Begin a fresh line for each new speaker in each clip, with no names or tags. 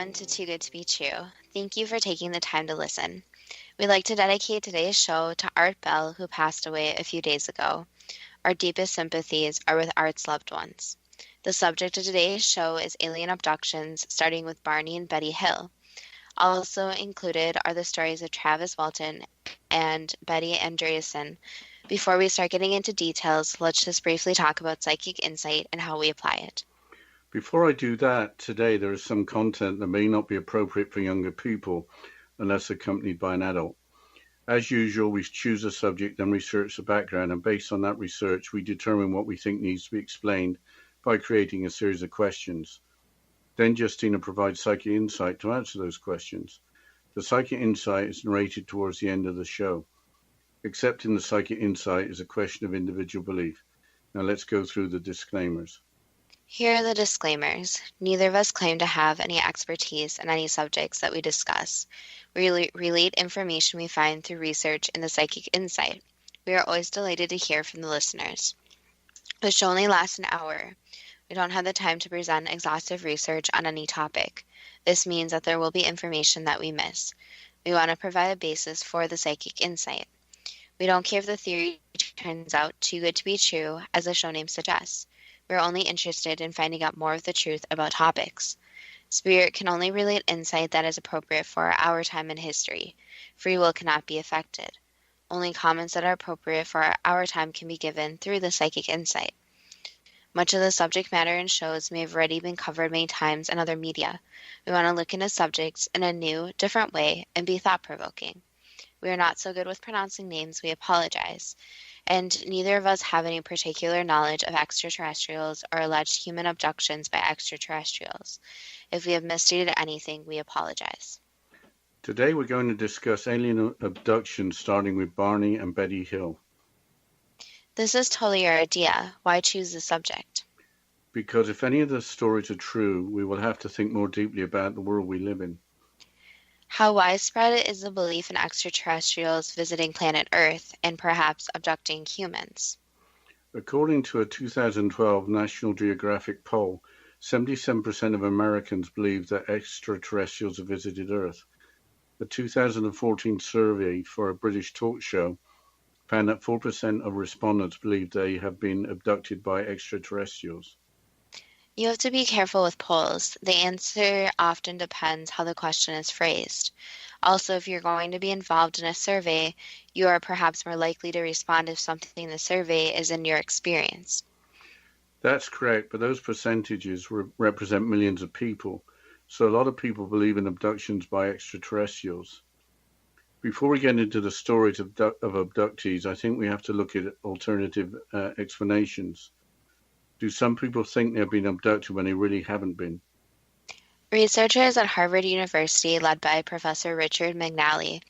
everyone to Too Good to Be True. Thank you for taking the time to listen. We'd like to dedicate today's show to Art Bell, who passed away a few days ago. Our deepest sympathies are with Art's loved ones. The subject of today's show is alien abductions, starting with Barney and Betty Hill. Also included are the stories of Travis Walton and Betty Andreasen. Before we start getting into details, let's just briefly talk about psychic insight and how we apply it.
Before I do that, today there is some content that may not be appropriate for younger people unless accompanied by an adult. As usual, we choose a subject and research the background, and based on that research, we determine what we think needs to be explained by creating a series of questions. Then Justina provides psychic insight to answer those questions. The psychic insight is narrated towards the end of the show. Accepting the psychic insight is a question of individual belief. Now let's go through the disclaimers.
Here are the disclaimers. Neither of us claim to have any expertise in any subjects that we discuss. We relate information we find through research in the psychic insight. We are always delighted to hear from the listeners. The show only lasts an hour. We don't have the time to present exhaustive research on any topic. This means that there will be information that we miss. We want to provide a basis for the psychic insight. We don't care if the theory turns out too good to be true, as the show name suggests. We're only interested in finding out more of the truth about topics. Spirit can only relate insight that is appropriate for our time in history. Free will cannot be affected. Only comments that are appropriate for our time can be given through the psychic insight. Much of the subject matter in shows may have already been covered many times in other media. We want to look into subjects in a new, different way and be thought-provoking. We are not so good with pronouncing names, we apologize. And neither of us have any particular knowledge of extraterrestrials or alleged human abductions by extraterrestrials. If we have misstated anything, we apologize.
Today we're going to discuss alien abductions, starting with Barney and Betty Hill.
This is totally your idea. Why choose the subject?
Because if any of the stories are true, we will have to think more deeply about the world we live in.
How widespread is the belief in extraterrestrials visiting planet Earth and perhaps abducting humans?
According to a 2012 National Geographic poll, 77% of Americans believe that extraterrestrials have visited Earth. A 2014 survey for a British talk show found that 4% of respondents believe they have been abducted by extraterrestrials.
You have to be careful with polls. The answer often depends how the question is phrased. Also, if you're going to be involved in a survey, you are perhaps more likely to respond if something in the survey is in your experience.
That's correct, but those percentages represent millions of people, so a lot of people believe in abductions by extraterrestrials. Before we get into the stories of abductees, I think we have to look at alternative explanations. Do some people think they've been abducted when they really haven't been?
Researchers at Harvard University, led by Professor Richard McNally,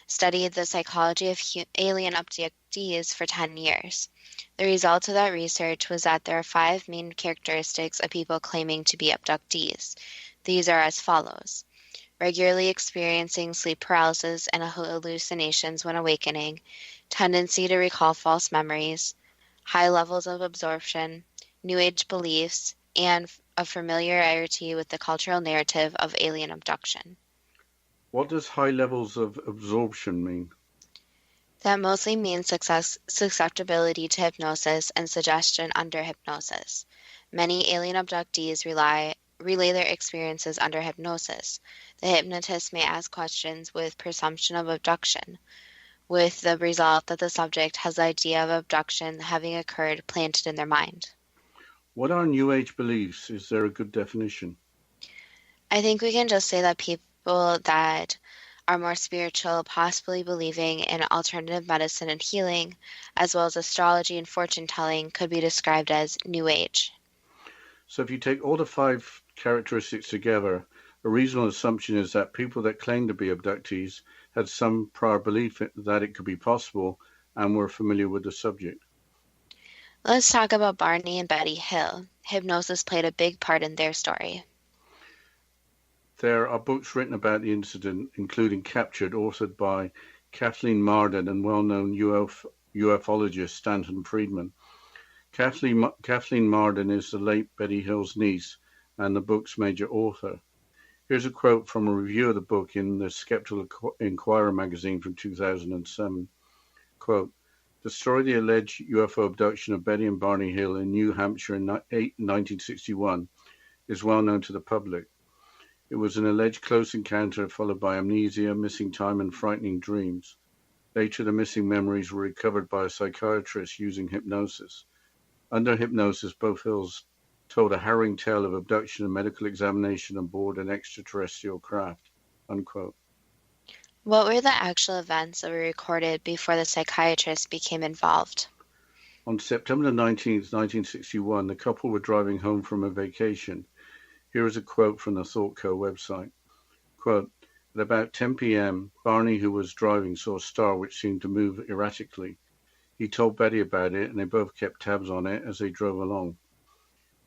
studied the psychology of alien abductees for 10 years. The result of that research was that there are 5 main characteristics of people claiming to be abductees. These are as follows: regularly experiencing sleep paralysis and hallucinations when awakening, tendency to recall false memories, high levels of absorption, New Age beliefs, and a familiarity with the cultural narrative of alien abduction.
What does high levels of absorption mean?
That mostly means susceptibility to hypnosis and suggestion under hypnosis. Many alien abductees relay their experiences under hypnosis. The hypnotist may ask questions with presumption of abduction, with the result that the subject has the idea of abduction having occurred planted in their mind.
What are New Age beliefs? Is there a good definition?
I think we can just say that people that are more spiritual, possibly believing in alternative medicine and healing, as well as astrology and fortune-telling, could be described as New Age.
So if you take all the 5 characteristics together, a reasonable assumption is that people that claim to be abductees had some prior belief that it could be possible and were familiar with the subject.
Let's talk about Barney and Betty Hill. Hypnosis played a big part in their story.
There are books written about the incident, including Captured, authored by Kathleen Marden and well-known ufologist Stanton Friedman. Kathleen Marden is the late Betty Hill's niece and the book's major author. Here's a quote from a review of the book in the Skeptical Inquirer magazine from 2007. Quote, the story of the alleged UFO abduction of Betty and Barney Hill in New Hampshire in 1961 is well known to the public. It was an alleged close encounter followed by amnesia, missing time, and frightening dreams. Later, the missing memories were recovered by a psychiatrist using hypnosis. Under hypnosis, both Hills told a harrowing tale of abduction and medical examination on board an extraterrestrial craft. Unquote.
What were the actual events that were recorded before the psychiatrist became involved?
On September 19th, 1961, the couple were driving home from a vacation. Here is a quote from the Thought Co. website. Quote, at about 10 p.m., Barney, who was driving, saw a star which seemed to move erratically. He told Betty about it, and they both kept tabs on it as they drove along.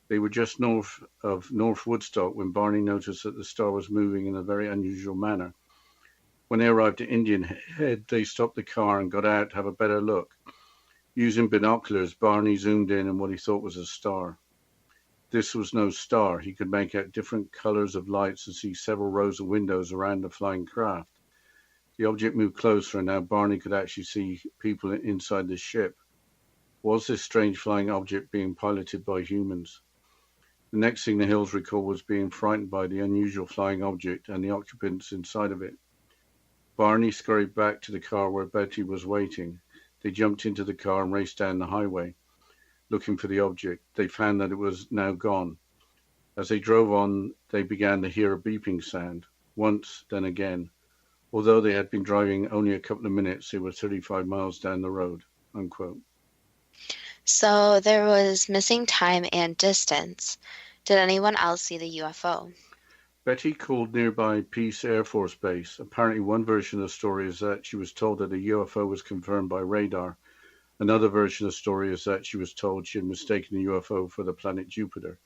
They were just north of North Woodstock when Barney noticed that the star was moving in a very unusual manner. When they arrived at Indian Head, they stopped the car and got out to have a better look. Using binoculars, Barney zoomed in on what he thought was a star. This was no star. He could make out different colors of lights and see several rows of windows around the flying craft. The object moved closer, and now Barney could actually see people inside the ship. Was this strange flying object being piloted by humans? The next thing the Hills recalled was being frightened by the unusual flying object and the occupants inside of it. Barney scurried back to the car where Betty was waiting. They jumped into the car and raced down the highway, looking for the object. They found that it was now gone. As they drove on, they began to hear a beeping sound, once, then again. Although they had been driving only a couple of minutes, they were 35 miles down the road. Unquote.
So there was missing time and distance. Did anyone else see the UFO?
Betty called nearby Peace Air Force Base. Apparently, one version of the story is that she was told that a UFO was confirmed by radar. Another version of the story is that she was told she had mistaken the UFO for the planet Jupiter.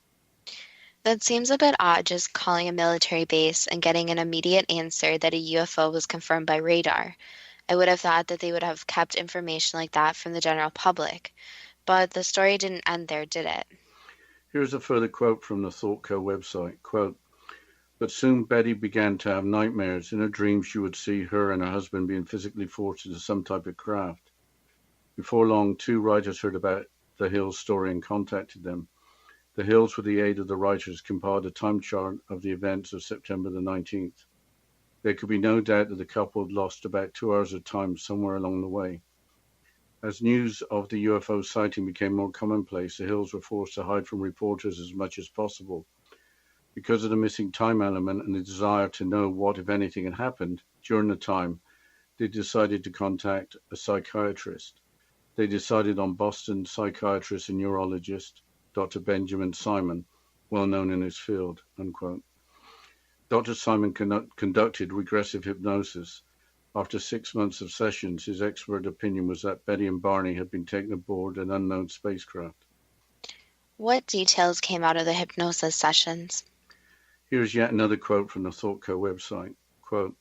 That seems a bit odd, just calling a military base and getting an immediate answer that a UFO was confirmed by radar. I would have thought that they would have kept information like that from the general public. But the story didn't end there, did it?
Here's a further quote from the Thought Co. website. Quote, but soon Betty began to have nightmares. In her dreams, she would see her and her husband being physically forced into some type of craft. Before long, two writers heard about the Hills story and contacted them. The Hills, with the aid of the writers, compiled a time chart of the events of September the 19th. There could be no doubt that the couple had lost about 2 hours of time somewhere along the way. As news of the UFO sighting became more commonplace, the Hills were forced to hide from reporters as much as possible. Because of the missing time element and the desire to know what, if anything, had happened during the time, they decided to contact a psychiatrist. They decided on Boston psychiatrist and neurologist Dr. Benjamin Simon, well known in his field. Unquote. Dr. Simon conducted regressive hypnosis. After 6 months of sessions, his expert opinion was that Betty and Barney had been taken aboard an unknown spacecraft.
What details came out of the hypnosis sessions?
Here's yet another quote from the Thought Co. website. Quote,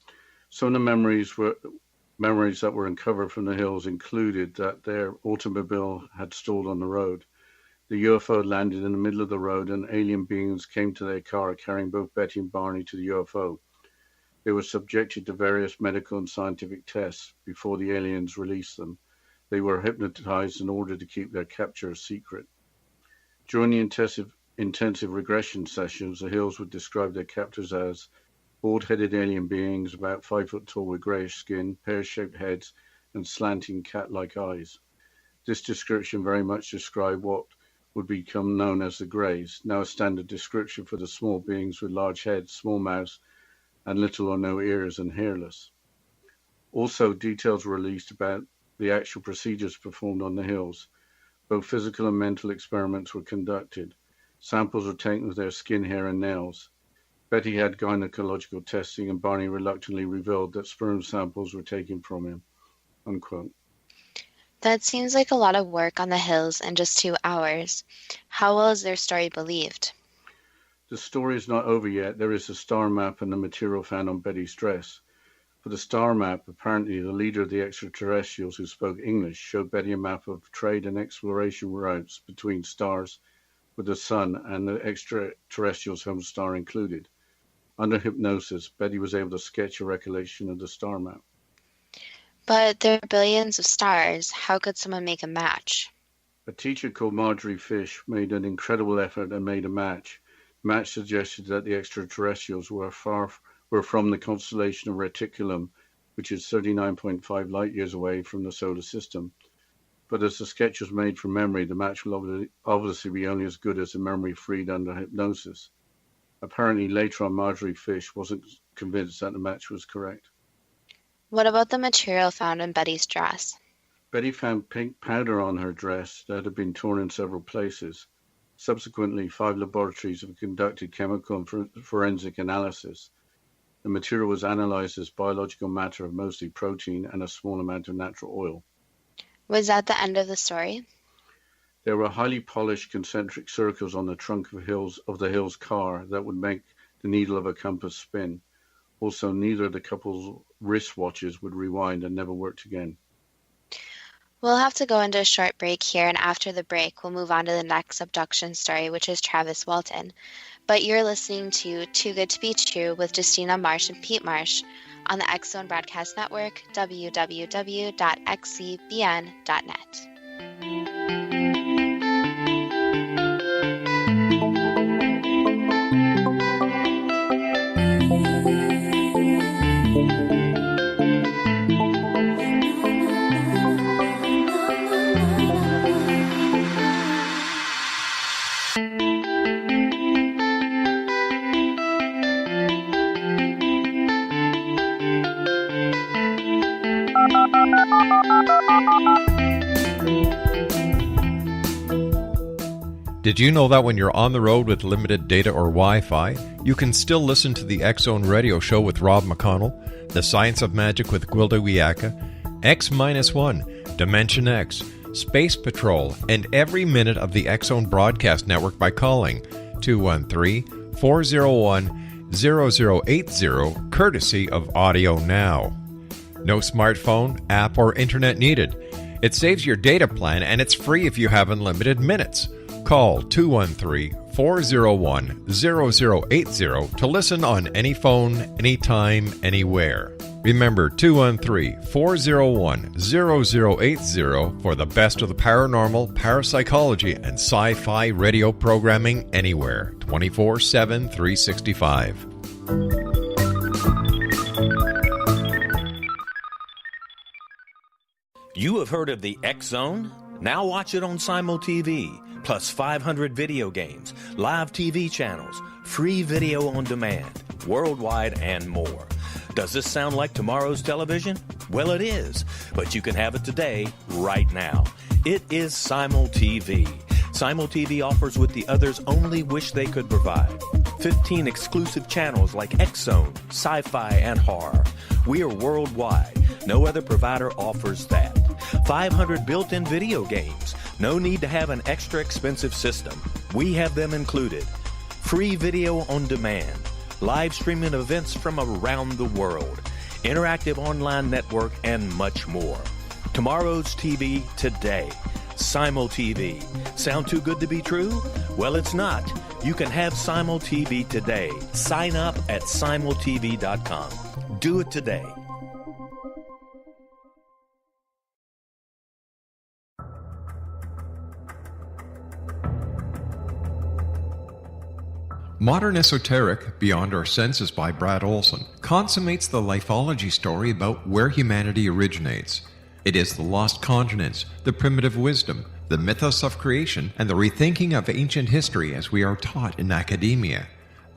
some of the memories that were uncovered from the Hills included that their automobile had stalled on the road. The UFO had landed in the middle of the road and alien beings came to their car carrying both Betty and Barney to the UFO. They were subjected to various medical and scientific tests before the aliens released them. They were hypnotized in order to keep their capture a secret. During the intensive regression sessions, the Hills would describe their captors as bald-headed alien beings about 5 foot tall with greyish skin, pear-shaped heads, and slanting cat-like eyes. This description very much described what would become known as the Greys, now a standard description for the small beings with large heads, small mouths, and little or no ears and hairless. Also, details were released about the actual procedures performed on the Hills. Both physical and mental experiments were conducted. Samples were taken of their skin, hair, and nails. Betty had gynecological testing, and Barney reluctantly revealed that sperm samples were taken from him. Unquote.
That seems like a lot of work on the Hills in just 2 hours. How well is their story believed?
The story is not over yet. There is a star map and the material found on Betty's dress. For the star map, apparently the leader of the extraterrestrials who spoke English showed Betty a map of trade and exploration routes between stars, with the sun and the extraterrestrial's home star included. Under hypnosis, Betty was able to sketch a recollection of the star map.
But there are billions of stars. How could someone make a match?
A teacher called Marjorie Fish made an incredible effort and made a match. The match suggested that the extraterrestrials were from the constellation of Reticulum, which is 39.5 light years away from the solar system. But as the sketch was made from memory, the match will obviously be only as good as the memory freed under hypnosis. Apparently, later on, Marjorie Fish wasn't convinced that the match was correct.
What about the material found in Betty's dress?
Betty found pink powder on her dress that had been torn in several places. Subsequently, 5 laboratories have conducted chemical and forensic analysis. The material was analyzed as biological matter of mostly protein and a small amount of natural oil.
Was that the end of the story?
There were highly polished concentric circles on the trunk of the Hill's car that would make the needle of a compass spin. Also, neither of the couple's wristwatches would rewind and never worked again.
We'll have to go into a short break here, and after the break, we'll move on to the next abduction story, which is Travis Walton. But you're listening to Too Good to Be True with Justina Marsh and Pete Marsh on the X Zone Broadcast Network, www.xzbn.net.
Did you know that when you're on the road with limited data or Wi-Fi, you can still listen to the X-Zone Radio Show with Rob McConnell, The Science of Magic with Gwilda Wiyaka, X-1, Dimension X, Space Patrol, and every minute of the X-Zone Broadcast Network by calling 213-401-0080, courtesy of Audio Now. No smartphone, app, or internet needed. It saves your data plan, and it's free if you have unlimited minutes. Call 213-401-0080 to listen on any phone, anytime, anywhere. Remember 213-401-0080 for the best of the paranormal, parapsychology, and sci-fi radio programming anywhere, 24/7, 365.
You have heard of the X Zone? Now watch it on Simul TV. Plus 500 video games, live TV channels, free video on demand, worldwide, and more. Does this sound like tomorrow's television? Well, it is, but you can have it today, right now. It is Simul TV. Simul TV offers what the others only wish they could provide. 15 exclusive channels like X-Zone, Sci-Fi, and Horror. We are worldwide. No other provider offers that. 500 built-in video games. No need to have an extra expensive system. We have them included. Free video on demand. Live streaming events from around the world. Interactive online network, and much more. Tomorrow's TV today. Simul TV. Sound too good to be true? Well, it's not. You can have Simul TV today. Sign up at simultv.com. Do it today.
Modern Esoteric, Beyond Our Senses by Brad Olson, consummates the lifeology story about where humanity originates. It is the lost continents, the primitive wisdom, the mythos of creation, and the rethinking of ancient history as we are taught in academia.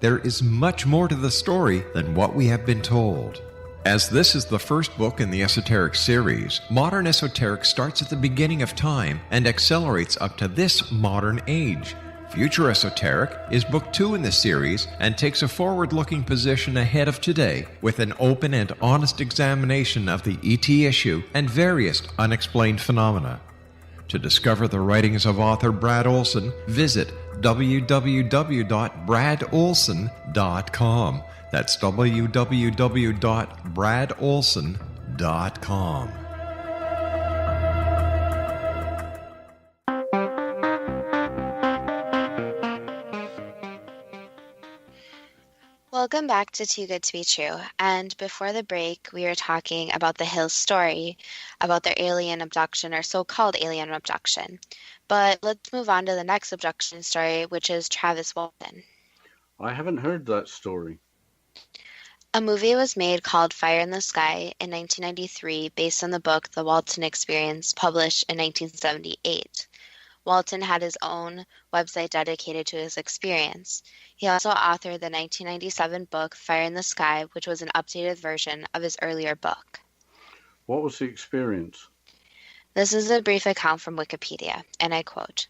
There is much more to the story than what we have been told. As this is the first book in the Esoteric series, Modern Esoteric starts at the beginning of time and accelerates up to this modern age. Future Esoteric is book 2 in the series and takes a forward-looking position ahead of today with an open and honest examination of the ET issue and various unexplained phenomena. To discover the writings of author Brad Olson, visit www.bradolson.com. That's www.bradolson.com.
Welcome back to Too Good to Be True. And before the break, we were talking about the Hills story about their alien abduction or so-called alien abduction. But let's move on to the next abduction story, which is Travis Walton.
I haven't heard that story.
A movie was made called Fire in the Sky in 1993 based on the book The Walton Experience, published in 1978. Walton had his own website dedicated to his experience. He also authored the 1997 book Fire in the Sky, which was an updated version of his earlier book.
What was the experience?
This is a brief account from Wikipedia, and I quote,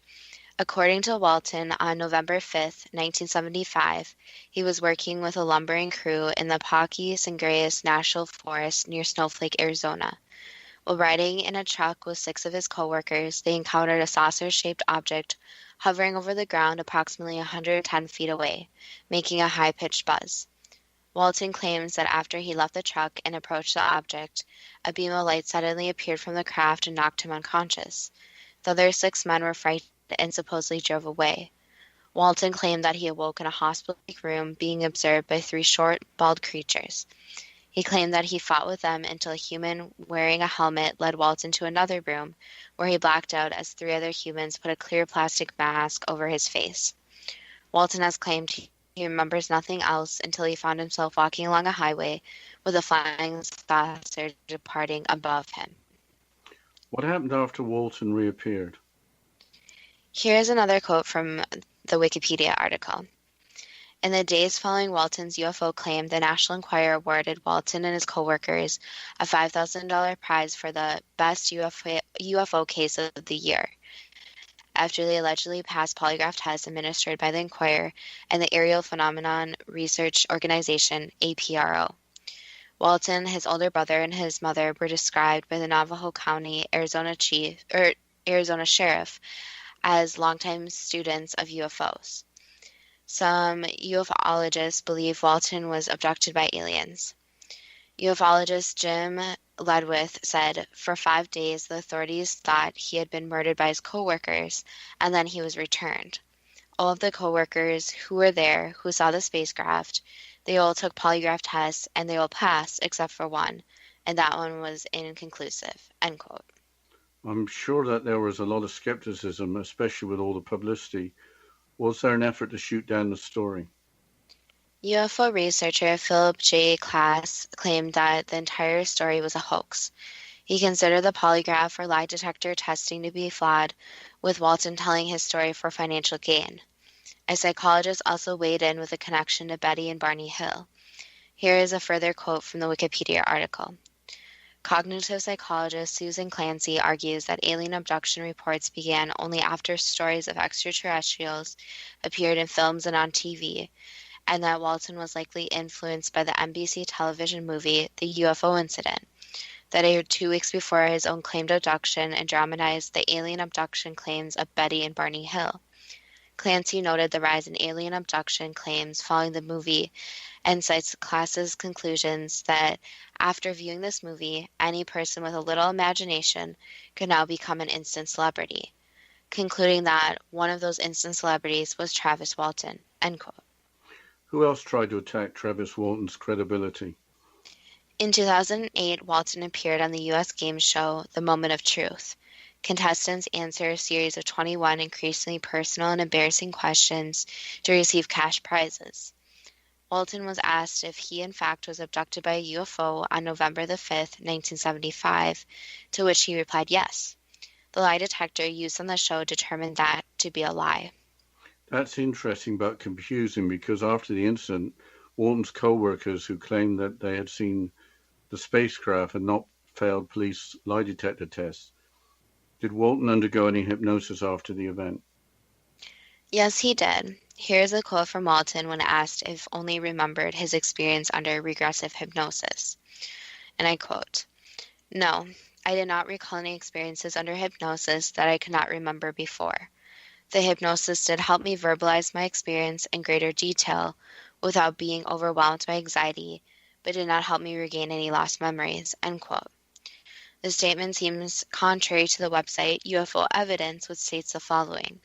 "According to Walton, on November 5, 1975, he was working with a lumbering crew in the Paqui-Sangres National Forest near Snowflake, Arizona. While riding in a truck with 6 of his coworkers, they encountered a saucer-shaped object hovering over the ground approximately 110 feet away, making a high-pitched buzz. Walton claims that after he left the truck and approached the object, a beam of light suddenly appeared from the craft and knocked him unconscious. The other 6 men were frightened and supposedly drove away. Walton claimed that he awoke in a hospital-like room being observed by 3 short, bald creatures. He claimed that he fought with them until a human wearing a helmet led Walton to another room, where he blacked out as 3 other humans put a clear plastic mask over his face. Walton has claimed he remembers nothing else until he found himself walking along a highway with a flying saucer departing above him."
What happened after Walton reappeared?
Here's another quote from the Wikipedia article. "In the days following Walton's UFO claim, the National Enquirer awarded Walton and his coworkers a $5,000 prize for the best UFO case of the year, after they allegedly passed polygraph tests administered by the Enquirer and the Aerial Phenomenon Research Organization, APRO. Walton, his older brother, and his mother were described by the Navajo County, Arizona Sheriff as longtime students of UFOs. Some ufologists believe Walton was abducted by aliens. Ufologist Jim Ledwith said, "For 5 days, the authorities thought he had been murdered by his co-workers, and then he was returned. All of the co-workers who were there, who saw the spacecraft, they all took polygraph tests, and they all passed except for one, and that one was inconclusive." End quote.
I'm sure that there was a lot of skepticism, especially with all the publicity. Was there an effort to shoot down the story?
UFO researcher Philip J. Klass claimed that the entire story was a hoax. He considered the polygraph or lie detector testing to be flawed, with Walton telling his story for financial gain. A psychologist also weighed in with a connection to Betty and Barney Hill. Here is a further quote from the Wikipedia article. Cognitive psychologist Susan Clancy argues that alien abduction reports began only after stories of extraterrestrials appeared in films and on TV, and that Walton was likely influenced by the NBC television movie The UFO Incident, that aired 2 weeks before his own claimed abduction and dramatized the alien abduction claims of Betty and Barney Hill. Clancy noted the rise in alien abduction claims following the movie and cites Klass's conclusions that after viewing this movie, any person with a little imagination could now become an instant celebrity, concluding that one of those instant celebrities was Travis Walton. End quote.
Who else tried to attack Travis Walton's credibility?
In 2008, Walton appeared on the U.S. game show The Moment of Truth. Contestants answer a series of 21 increasingly personal and embarrassing questions to receive cash prizes. Walton was asked if he in fact was abducted by a UFO on November the 5th, 1975, to which he replied yes. The lie detector used on the show determined that to be a lie.
That's interesting but confusing, because after the incident, Walton's co-workers who claimed that they had seen the spacecraft had not failed police lie detector tests. Did Walton undergo any hypnosis after the event?
Yes, he did. Here's a quote from Walton when asked if only remembered his experience under regressive hypnosis. And I quote, "No, I did not recall any experiences under hypnosis that I could not remember before. The hypnosis did help me verbalize my experience in greater detail without being overwhelmed by anxiety, but did not help me regain any lost memories." End quote. The statement seems contrary to the website UFO Evidence, which states the following.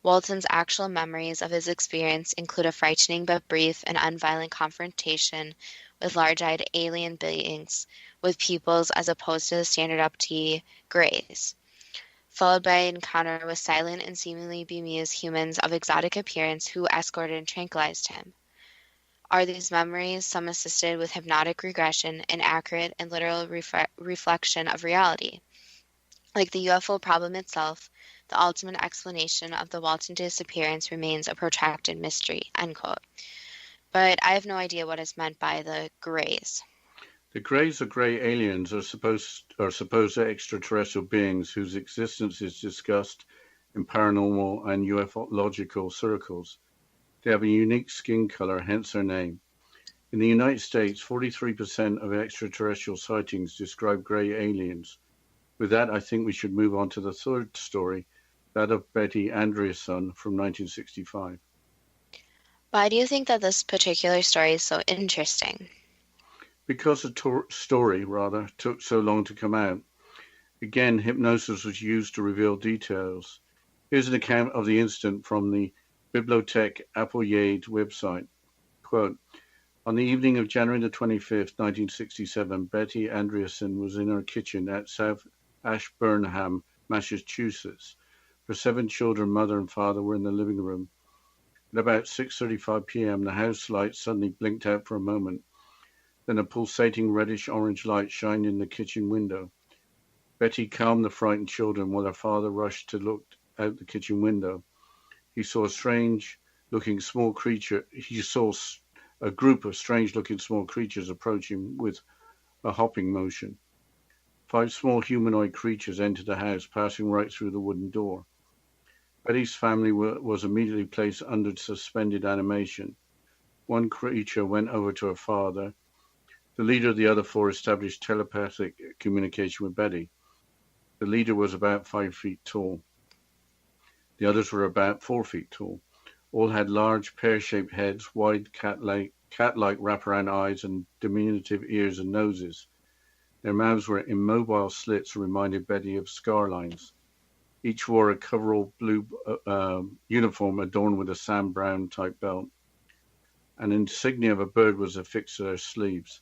Walton's actual memories of his experience include a frightening but brief and unviolent confrontation with large-eyed alien beings with pupils as opposed to the standard abductee greys, followed by an encounter with silent and seemingly bemused humans of exotic appearance who escorted and tranquilized him. Are these memories, some assisted with hypnotic regression, an accurate and literal reflection of reality? Like the UFO problem itself, the ultimate explanation of the Walton disappearance remains a protracted mystery, end quote. But I have no idea what is meant by the greys.
The greys or grey aliens are supposed extraterrestrial beings whose existence is discussed in paranormal and ufological circles. They have a unique skin color, hence their name. In the United States, 43% of extraterrestrial sightings describe grey aliens. With that, I think we should move on to the third story, that of Betty Andreasson from 1965.
Why do you think that this particular story is so interesting?
Because the story took so long to come out. Again, hypnosis was used to reveal details. Here's an account of the incident from the Bibliothèque Appleyard website. Quote, on the evening of January the 25th, 1967, Betty Andreasson was in her kitchen at South Ashburnham, Massachusetts. Her 7 children, mother and father, were in the living room. At about 6:35 p.m., the house light suddenly blinked out for a moment. Then a pulsating reddish-orange light shined in the kitchen window. Betty calmed the frightened children while her father rushed to look out the kitchen window. He saw a group of strange-looking small creatures approaching with a hopping motion. 5 small humanoid creatures entered the house, passing right through the wooden door. Betty's family was immediately placed under suspended animation. One creature went over to her father. The leader of the other 4 established telepathic communication with Betty. The leader was about 5 feet tall. The others were about 4 feet tall. All had large pear-shaped heads, wide cat-like wraparound eyes, and diminutive ears and noses. Their mouths were immobile slits and reminded Betty of scar lines. Each wore a coverall blue uniform adorned with a Sam Brown type belt. An insignia of a bird was affixed to their sleeves.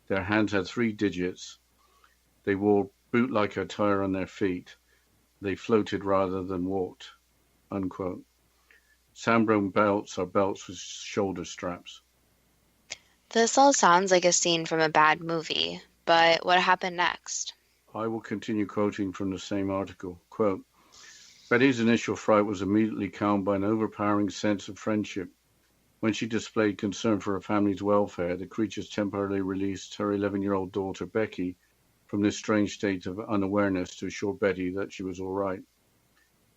Their hands had 3 digits. They wore boot-like attire on their feet. They floated rather than walked. Unquote. Sam Brown belts are belts with shoulder straps.
This all sounds like a scene from a bad movie, but what happened next?
I will continue quoting from the same article. Quote, Betty's initial fright was immediately calmed by an overpowering sense of friendship. When she displayed concern for her family's welfare, the creatures temporarily released her 11-year-old daughter, Becky, from this strange state of unawareness to assure Betty that she was all right.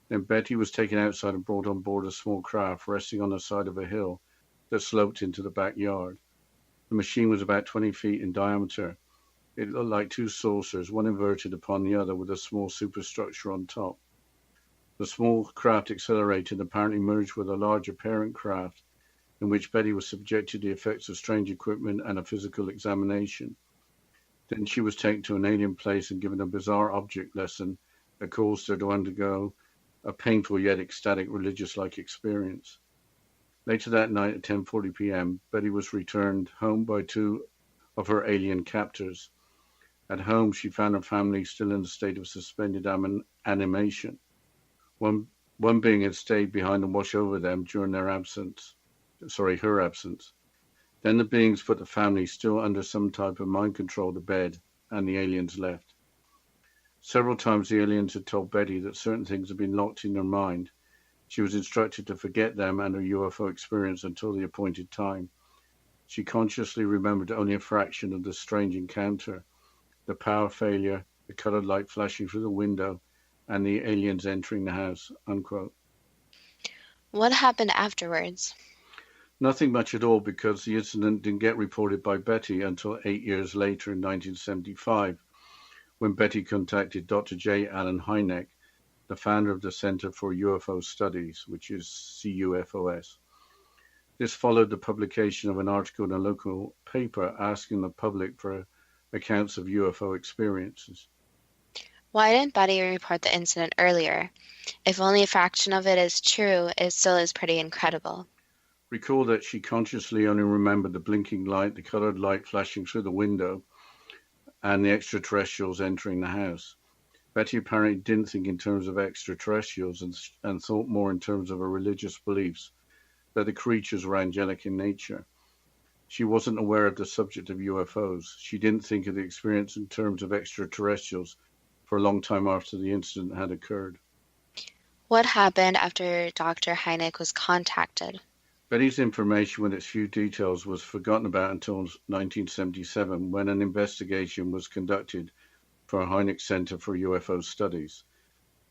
Then Betty was taken outside and brought on board a small craft resting on the side of a hill that sloped into the backyard. The machine was about 20 feet in diameter. It looked like 2 saucers, one inverted upon the other with a small superstructure on top. The small craft accelerated and apparently merged with a larger parent craft, in which Betty was subjected to the effects of strange equipment and a physical examination. Then she was taken to an alien place and given a bizarre object lesson that caused her to undergo a painful yet ecstatic religious-like experience. Later that night at 10:40 p.m., Betty was returned home by 2 of her alien captors. At home, she found her family still in a state of suspended animation. One being had stayed behind and watched over them during her absence. Then the beings put the family, still under some type of mind control, to bed, and the aliens left. Several times the aliens had told Betty that certain things had been locked in her mind. She was instructed to forget them and her UFO experience until the appointed time. She consciously remembered only a fraction of the strange encounter, the power failure, the colored light flashing through the window, and the aliens entering the house. Unquote.
What happened afterwards?
Nothing much at all, because the incident didn't get reported by Betty until 8 years later in 1975, when Betty contacted Dr. J. Allen Hynek, the founder of the Center for UFO Studies, which is CUFOS. This followed the publication of an article in a local paper asking the public for accounts of UFO experiences.
Why didn't Betty report the incident earlier? If only a fraction of it is true, it still is pretty incredible.
Recall that she consciously only remembered the blinking light, the colored light flashing through the window, and the extraterrestrials entering the house. Betty apparently didn't think in terms of extraterrestrials and thought more in terms of her religious beliefs that the creatures were angelic in nature. She wasn't aware of the subject of UFOs. She didn't think of the experience in terms of extraterrestrials for a long time after the incident had occurred.
What happened after Dr. Hynek was contacted?
Betty's information with its few details was forgotten about until 1977, when an investigation was conducted for Hynek Center for UFO Studies.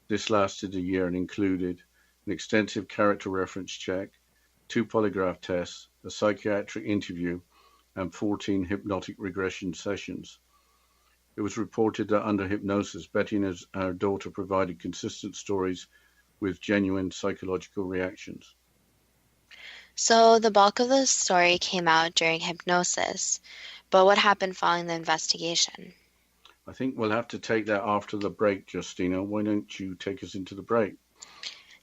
This lasted a year and included an extensive character reference check, 2 polygraph tests, a psychiatric interview, and 14 hypnotic regression sessions. It was reported that under hypnosis, Betty and her daughter provided consistent stories with genuine psychological reactions.
So the bulk of the story came out during hypnosis, but what happened following the investigation?
I think we'll have to take that after the break, Justina. Why don't you take us into the break?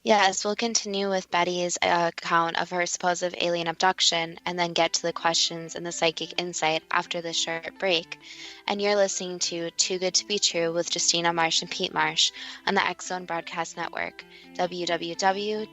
Yes, we'll continue with Betty's account of her supposed alien abduction and then get to the questions and the psychic insight after this short break. And you're listening to Too Good to Be True with Justina Marsh and Pete Marsh on the X-Zone Broadcast Network, www.xzbn.net.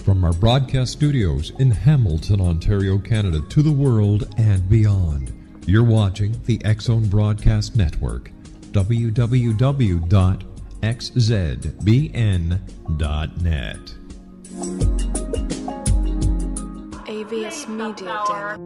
From our broadcast studios in Hamilton, Ontario, Canada, to the world and beyond, you're watching the X-Zone Broadcast Network, www.xzbn.net.
AVS Media Den.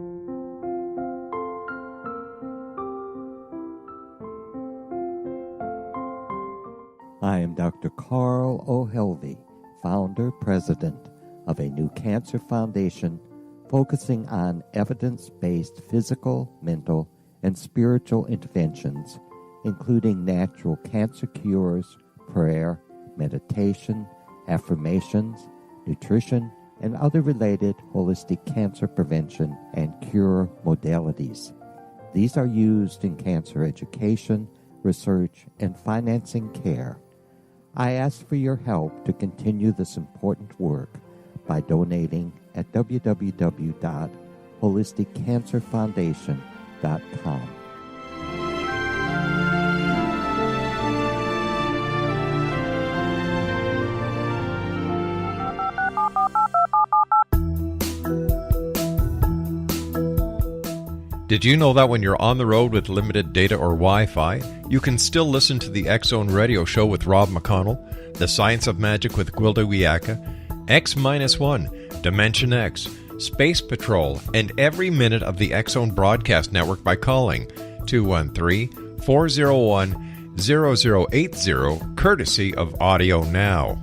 I am Dr. Carl O'Helvey, founder, president of a new cancer foundation focusing on evidence-based physical, mental, and spiritual interventions, including natural cancer cures, prayer, meditation, affirmations, nutrition, and other related holistic cancer prevention and cure modalities. These are used in cancer education, research, and financing care. I ask for your help to continue this important work by donating at www.holisticcancerfoundation.com.
Did you know that when you're on the road with limited data or Wi-Fi, you can still listen to the X-Zone Radio Show with Rob McConnell, The Science of Magic with Gwilda Wiyaka, X-1, Dimension X, Space Patrol, and every minute of the X-Zone Broadcast Network by calling 213-401-0080, courtesy of Audio Now.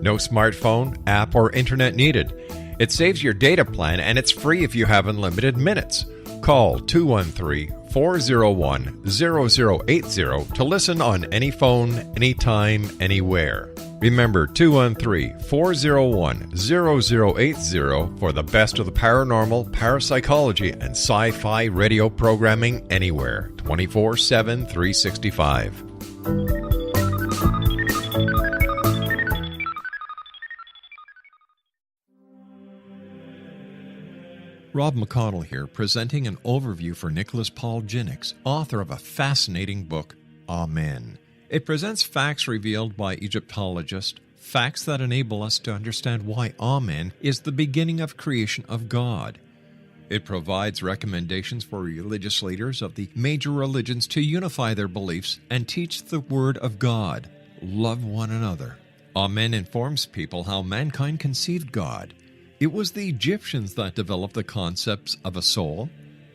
No smartphone, app, or internet needed. It saves your data plan and it's free if you have unlimited minutes. Call 213-401-0080 to listen on any phone, anytime, anywhere. Remember 213-401-0080 for the best of the paranormal, parapsychology, and sci-fi radio programming anywhere, 24/7, 365. Rob McConnell here, presenting an overview for Nicholas Paul Jennings, author of a fascinating book, Amen. It presents facts revealed by Egyptologists, facts that enable us to understand why Amen is the beginning of creation of God. It provides recommendations for religious leaders of the major religions to unify their beliefs and teach the Word of God. Love one another. Amen informs people how mankind conceived God. It was the Egyptians that developed the concepts of a soul,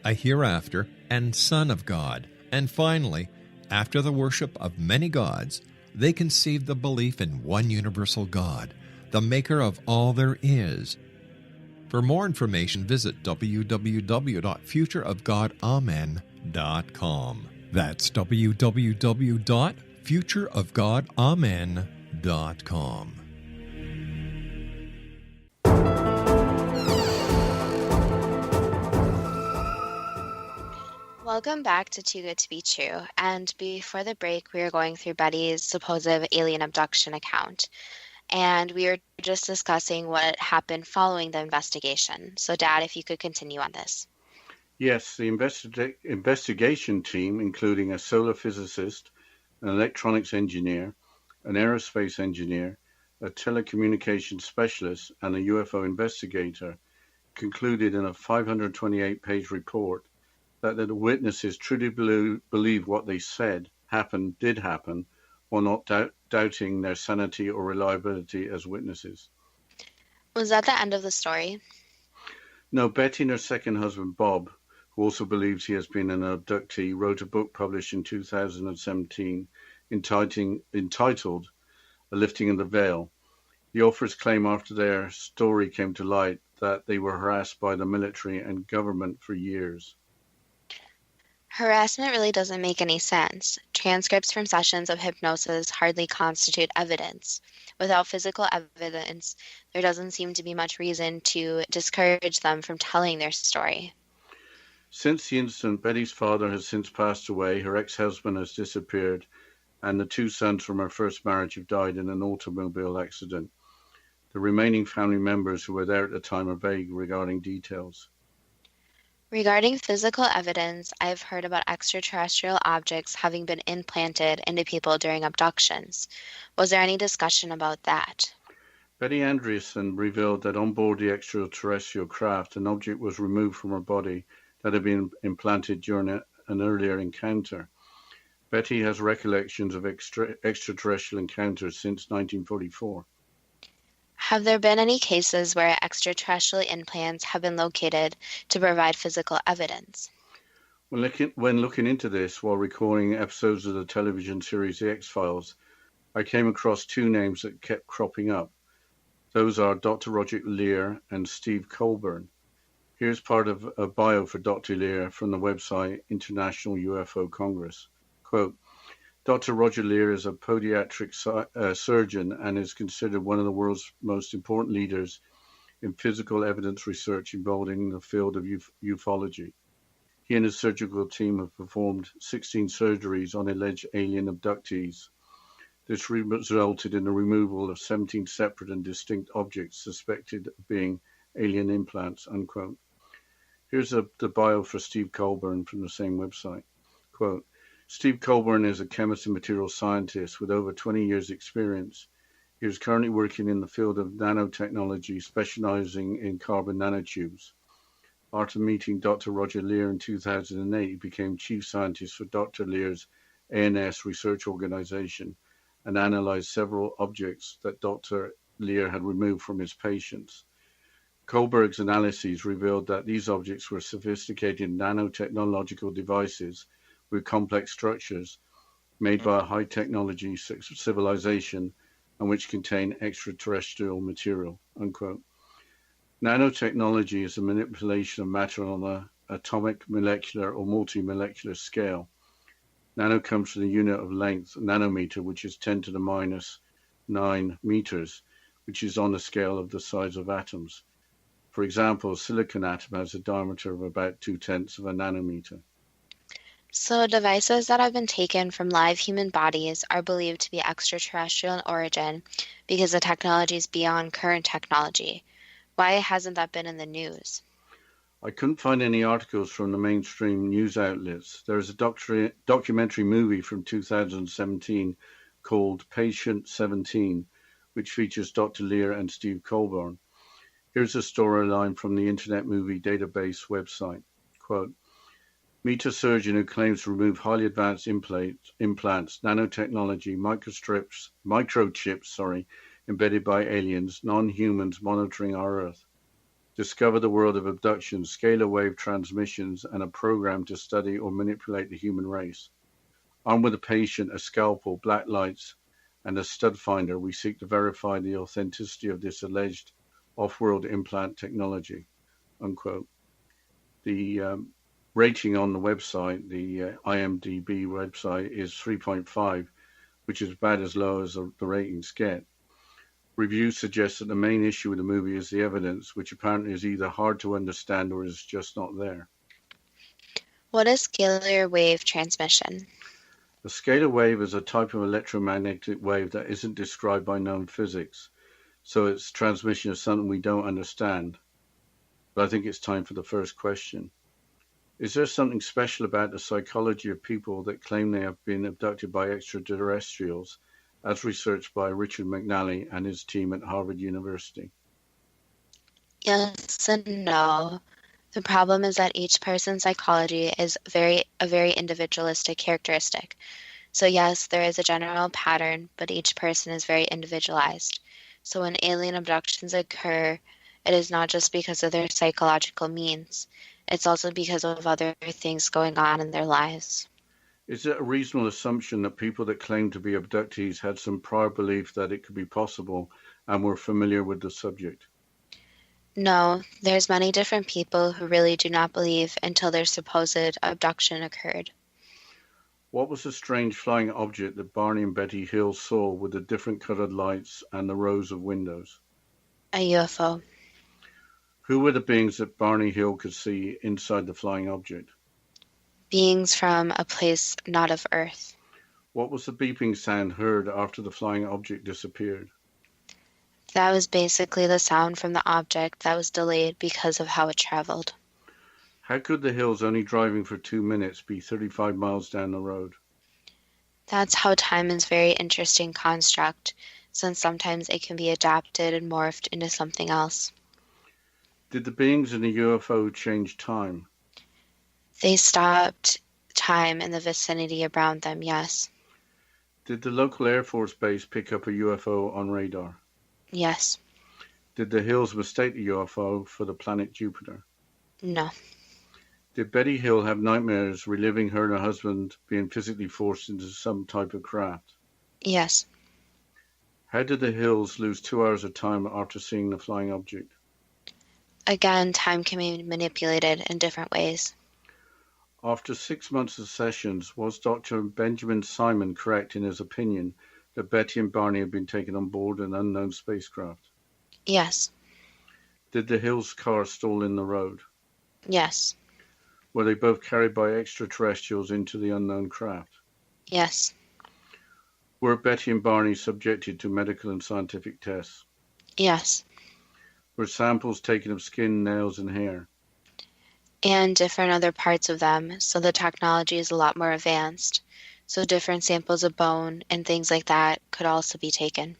a hereafter, and Son of God, and finally, after the worship of many gods, they conceived the belief in one universal God, the maker of all there is. For more information, visit www.futureofgodamen.com. That's www.futureofgodamen.com.
Welcome back to Too Good to Be True. And before the break, we were going through Betty's supposed alien abduction account. And we were just discussing what happened following the investigation. So, Dad, if you could continue on this.
Yes, the investigation team, including a solar physicist, an electronics engineer, an aerospace engineer, a telecommunications specialist, and a UFO investigator, concluded in a 528-page report that the witnesses truly believe what they said did happen, while not doubting their sanity or reliability as witnesses.
Was that the end of the story?
No, Betty and her second husband, Bob, who also believes he has been an abductee, wrote a book published in 2017 entitled A Lifting of the Veil. The authors claim after their story came to light that they were harassed by the military and government for years.
Harassment really doesn't make any sense. Transcripts from sessions of hypnosis hardly constitute evidence. Without physical evidence, there doesn't seem to be much reason to discourage them from telling their story.
Since the incident, Betty's father has since passed away, her ex-husband has disappeared, and the two sons from her first marriage have died in an automobile accident. The remaining family members who were there at the time are vague regarding details.
Regarding physical evidence, I've heard about extraterrestrial objects having been implanted into people during abductions. Was there any discussion about that?
Betty Andreasen revealed that on board the extraterrestrial craft, an object was removed from her body that had been implanted during an earlier encounter. Betty has recollections of extraterrestrial encounters since 1944.
Have there been any cases where extraterrestrial implants have been located to provide physical evidence?
When looking into this while recording episodes of the television series The X-Files, I came across two names that kept cropping up. Those are Dr. Roger Leir and Steve Colburn. Here's part of a bio for Dr. Leir from the website International UFO Congress. Quote, Dr. Roger Leir is a podiatric surgeon and is considered one of the world's most important leaders in physical evidence research involving the field of ufology. He and his surgical team have performed 16 surgeries on alleged alien abductees. This resulted in the removal of 17 separate and distinct objects suspected of being alien implants, unquote. Here's the bio for Steve Colburn from the same website. Quote, Steve Colburn is a chemist and materials scientist with over 20 years' experience. He is currently working in the field of nanotechnology, specializing in carbon nanotubes. After meeting Dr. Roger Leir in 2008, he became chief scientist for Dr. Leir's ANS research organization and analyzed several objects that Dr. Leir had removed from his patients. Kohlberg's analyses revealed that these objects were sophisticated nanotechnological devices with complex structures made by a high-technology civilization and which contain extraterrestrial material, unquote. Nanotechnology is the manipulation of matter on an atomic, molecular, or multi-molecular scale. Nano comes from the unit of length, nanometer, which is 10 to the minus 9 meters, which is on the scale of the size of atoms. For example, a silicon atom has a diameter of about 0.2 of a nanometer.
So devices that have been taken from live human bodies are believed to be extraterrestrial in origin because the technology is beyond current technology. Why hasn't that been in the news?
I couldn't find any articles from the mainstream news outlets. There is a documentary movie from 2017 called Patient 17, which features Dr. Leir and Steve Colburn. Here's a storyline from the Internet Movie Database website. Quote, meet a surgeon who claims to remove highly advanced implants, nanotechnology, microchips, embedded by aliens, non-humans monitoring our Earth. Discover the world of abductions, scalar wave transmissions, and a program to study or manipulate the human race. Armed with a patient, a scalpel, black lights, and a stud finder, we seek to verify the authenticity of this alleged off-world implant technology, unquote. The rating on the website, the IMDb website, is 3.5, which is about as low as the ratings get. Reviews suggest that the main issue with the movie is the evidence, which apparently is either hard to understand or is just not there.
What is scalar wave transmission?
A scalar wave is a type of electromagnetic wave that isn't described by known physics, so its transmission is something we don't understand. But I think it's time for the first question. Is there something special about the psychology of people that claim they have been abducted by extraterrestrials, as researched by Richard McNally and his team at Harvard University?
Yes and no. The problem is that each person's psychology is a very individualistic characteristic. So yes, there is a general pattern, but each person is very individualized. So when alien abductions occur, it is not just because of their psychological means. It's also because of other things going on in their lives.
Is it a reasonable assumption that people that claim to be abductees had some prior belief that it could be possible and were familiar with the subject?
No, there's many different people who really do not believe until their supposed abduction occurred.
What was the strange flying object that Barney and Betty Hill saw with the different colored lights and the rows of windows?
A UFO.
Who were the beings that Barney Hill could see inside the flying object?
Beings from a place not of Earth.
What was the beeping sound heard after the flying object disappeared?
That was basically the sound from the object that was delayed because of how it traveled.
How could the Hills, only driving for 2 minutes, be 35 miles down the road?
That's how time is a very interesting construct, since sometimes it can be adapted and morphed into something else.
Did the beings in the UFO change time?
They stopped time in the vicinity around them, yes.
Did the local Air Force base pick up a UFO on radar?
Yes.
Did the Hills mistake the UFO for the planet Jupiter?
No.
Did Betty Hill have nightmares reliving her and her husband being physically forced into some type of craft?
Yes.
How did the Hills lose 2 hours of time after seeing the flying object?
Again, time can be manipulated in different ways.
After 6 months of sessions, was Dr. Benjamin Simon correct in his opinion that Betty and Barney had been taken on board an unknown spacecraft?
Yes.
Did the Hills' car stall in the road?
Yes.
Were they both carried by extraterrestrials into the unknown craft?
Yes.
Were Betty and Barney subjected to medical and scientific tests?
Yes.
Were samples taken of skin, nails, and hair?
And different other parts of them, so the technology is a lot more advanced. So different samples of bone and things like that could also be taken.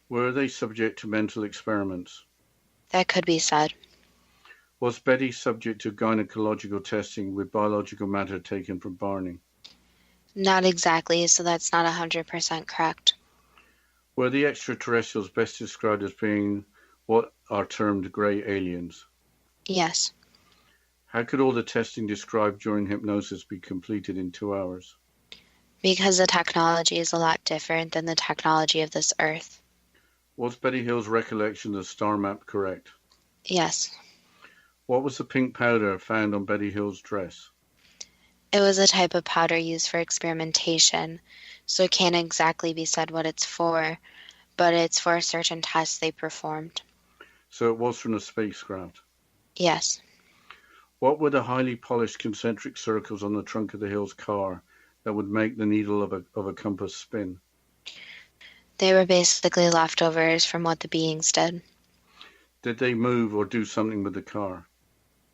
Were they subject to mental experiments?
That could be said.
Was Betty subject to gynecological testing with biological matter taken from Barney?
Not exactly, so that's not 100% correct.
Were the extraterrestrials best described as being what are termed grey aliens?
Yes.
How could all the testing described during hypnosis be completed in 2 hours?
Because the technology is a lot different than the technology of this Earth.
Was Betty Hill's recollection of the star map correct?
Yes.
What was the pink powder found on Betty Hill's dress?
It was a type of powder used for experimentation, so it can't exactly be said what it's for, but it's for a certain test they performed.
So it was from the spacecraft?
Yes.
What were the highly polished concentric circles on the trunk of the Hill's car that would make the needle of a compass spin?
They were basically leftovers from what the beings did.
Did they move or do something with the car?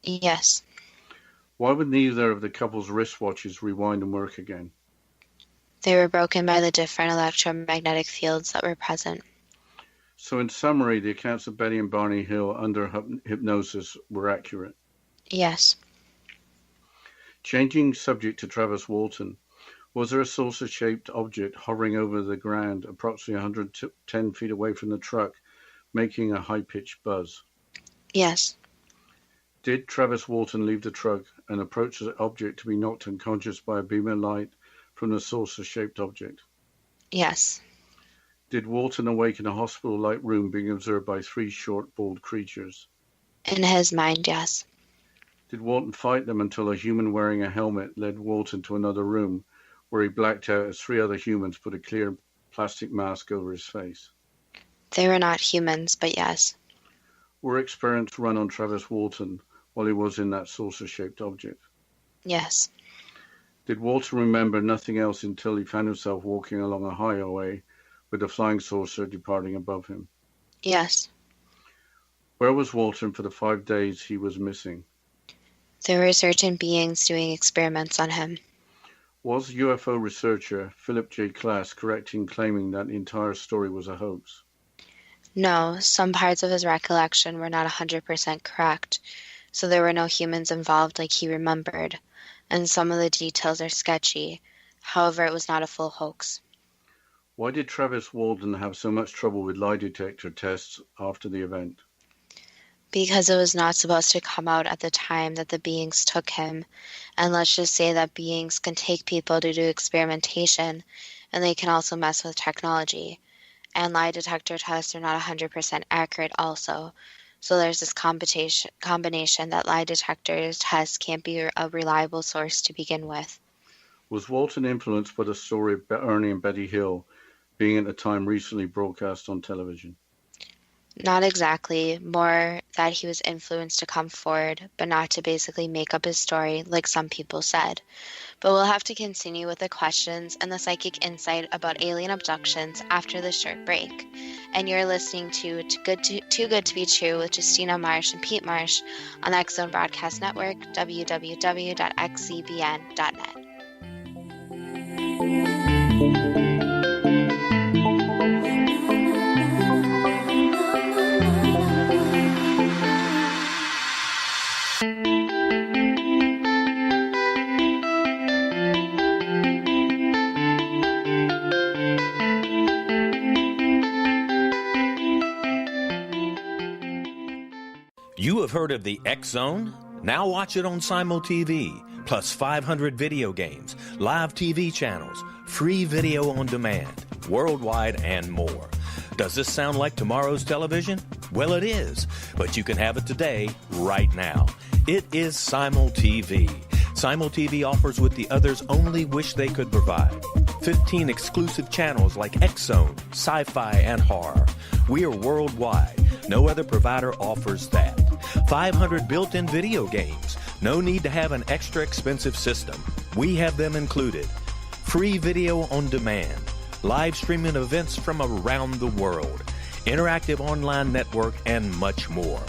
Yes.
Why would neither of the couple's wristwatches rewind and work again?
They were broken by the different electromagnetic fields that were present.
So in summary, the accounts of Betty and Barney Hill under hypnosis were accurate.
Yes.
Changing subject to Travis Walton, was there a saucer-shaped object hovering over the ground approximately 110 feet away from the truck, making a high-pitched buzz?
Yes.
Did Travis Walton leave the truck and approach the object to be knocked unconscious by a beam of light from the saucer-shaped object?
Yes.
Did Walton awake in a hospital-like room being observed by 3 short, bald creatures?
In his mind, yes.
Did Walton fight them until a human wearing a helmet led Walton to another room where he blacked out as 3 other humans put a clear plastic mask over his face?
They were not humans, but yes.
Were experiments run on Travis Walton while he was in that saucer-shaped object?
Yes.
Did Walton remember nothing else until he found himself walking along a highway with a flying saucer departing above him?
Yes.
Where was Walton for the 5 days he was missing?
There were certain beings doing experiments on him.
Was UFO researcher Philip J. Klass correct in claiming that the entire story was a hoax?
No, some parts of his recollection were not 100% correct, so there were no humans involved like he remembered, and some of the details are sketchy. However, it was not a full hoax.
Why did Travis Walton have so much trouble with lie detector tests after the event?
Because it was not supposed to come out at the time that the beings took him, and let's just say that beings can take people to do experimentation, and they can also mess with technology. And lie detector tests are not 100% accurate also. So there's this combination that lie detector tests can't be a reliable source to begin with.
Was Walton influenced by the story of Ernie and Betty Hill being at the time recently broadcast on television?
Not exactly, more that he was influenced to come forward, but not to basically make up his story like some people said. But we'll have to continue with the questions and the psychic insight about alien abductions after this short break. And you're listening to Too Good to Be True with Justina Marsh and Pete Marsh on the X Zone Broadcast Network, www.xzbn.net.
You have heard of the X Zone? Now watch it on SimulTV, plus 500 video games, live TV channels, free video on demand, worldwide, and more. Does this sound like tomorrow's television? Well, it is, but you can have it today, right now. It is SimulTV. SimulTV offers what the others only wish they could provide. 15 exclusive channels like X Zone, sci-fi, and horror. We are worldwide. No other provider offers that. 500 built-in video games. No need to have an extra expensive system. We have them included. Free video on demand. Live streaming events from around the world. Interactive online network, and much more.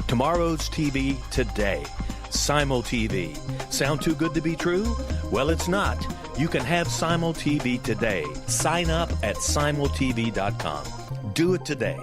Tomorrow's TV today. SimulTV. Sound too good to be true? Well, it's not. You can have SimulTV today. Sign up at simultv.com. Do it today.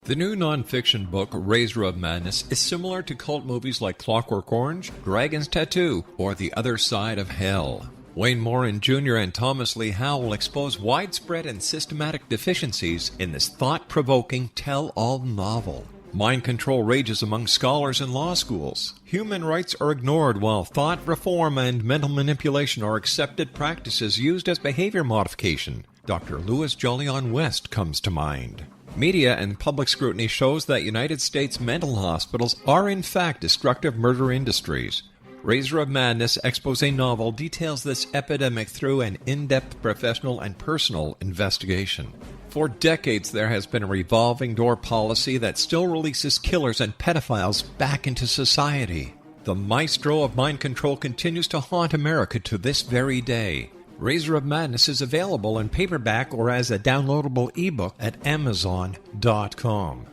The new nonfiction book, Razor of Madness, is similar to cult movies like Clockwork Orange, Dragon's Tattoo, or The Other Side of Hell. Wayne Morin Jr. and Thomas Lee Howell expose widespread and systematic deficiencies in this thought-provoking tell-all novel. Mind control rages among scholars in law schools. Human rights are ignored while thought reform and mental manipulation are accepted practices used as behavior modification. Dr. Louis Jolyon West comes to mind. Media and public scrutiny shows that United States mental hospitals are in fact destructive murder industries. Razor of Madness expose novel details this epidemic through an in-depth professional and personal investigation. For decades, there has been a revolving door policy that still releases killers and pedophiles back into society. The maestro of mind control continues to haunt America to this very day. Razor of Madness is available in paperback or as a downloadable ebook at Amazon.com.